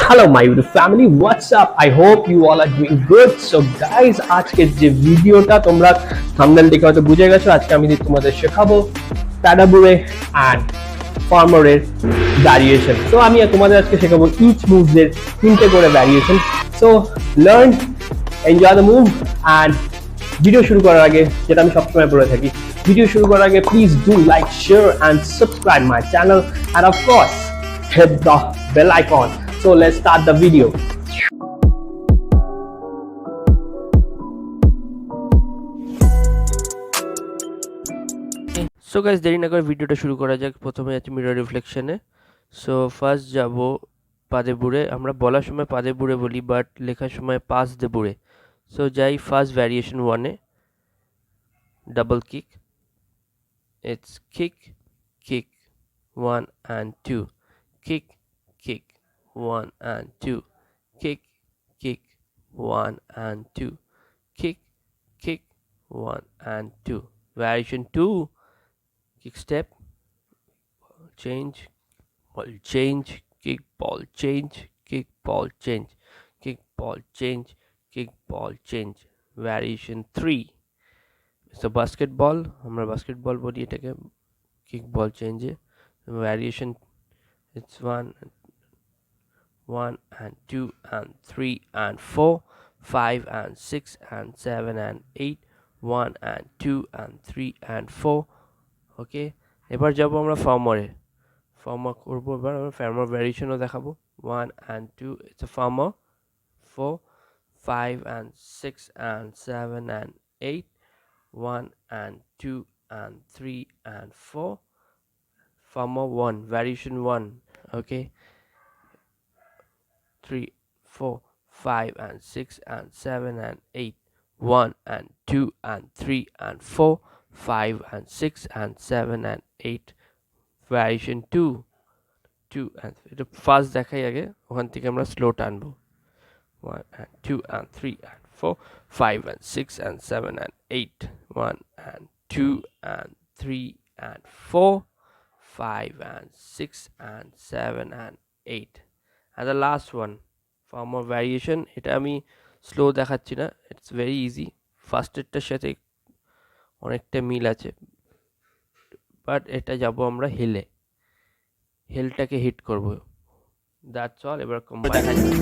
Hello my YouTube family, what's up? I hope you all are doing good. So guys, আজকের যে ভিডিওটা তোমরা thumbnail দেখে হয়তো বুঝে গেছো, আজকে আমি তোমাদের শেখাবো প্যাডাবুরে and ফার্মারের ভ্যারিয়েশন। সো আমি তোমাদের আজকে শেখাবো ইচ মুভসের তিনটে করে variation. So learn, enjoy the move and video শুরু করার আগে যেটা আমি সবসময় বলে থাকি, ভিডিও শুরু করার আগে please do like, share and subscribe my channel and of course hit the bell icon. So let's start the video. So guys, দেরি না করে ভিডিওটা শুরু করা যাক। প্রথমে আছে মিরর রিফ্লেকশনে। সো ফার্স্ট যাব পাদে বুড়ে। আমরা বলার সময় পাদে বুড়ে বলি, বাট লেখার সময় পাস দে বুড়ে। সো যাই ফার্স্ট ভ্যারিয়েশন ওয়ানে, double kick. It's kick kick 1 and 2, kick kick 1 and 2, kick kick 1 and 2, kick kick 1 and 2. Variation 2, kick step, change, ball change, kick ball change, kick ball change, kick ball change, kick ball change. Variation 3, it's a basketball. আমরা basketball বলি এটাকে, kick ball change. Variation, it's 1 and 2 and 3 and 4, 5 and 6 and 7 and 8, 1 and 2 and 3 and 4. ওকে, এবার যাব আমরা ফার্মারে। Farmer করবো, এবার আমরা farmer ভ্যারিয়েশনও দেখাবো। 1 and 2, it's a farmer. 4, 5 and 6 and 7 and 8, 1 and 2 and 3 and 4. Farmer 1, variation 1. Okay, 3, 4, 5 and 6 and 7 and 8, 1 and 2 and 3 and 4, 5 and 6 and 7 and 8. Variation 2, 2 and এটা first দেখাই আগে, ওখান থেকে আমরা স্লো টানবো। 1 and 2 and 3 and 4, 5 and 6 and 7 and 8, 1 and 2 and 3 and 4, 5 and 6 and 7 and 8. And the last one, farmer variation, এটা আমি slow দেখাচ্ছি না, ইটস ভেরি ইজি। ফার্স্টেরটার সাথে অনেকটা মিল আছে, বাট এটা যাব আমরা হিলে, হিলটাকে হিট করব। That's all. এবার দেখা যাবে।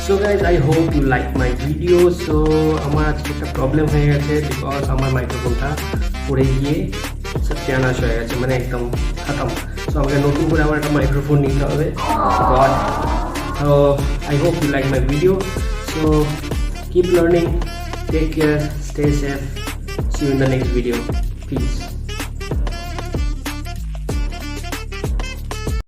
So guys, I hope you like my video. So আমার আজকে একটা প্রবলেম হয়ে গেছে, বিকজ আমার মাইক্রোফোনটা পড়ে গিয়ে সব চ্যানাস হয়ে গেছে, মানে একদম খতম। সো আমাকে নতুন করে আমার একটা মাইক্রোফোন নিতে হবে। God, so I hope you like my video. So keep learning, take care, stay safe, see you in the next video, please.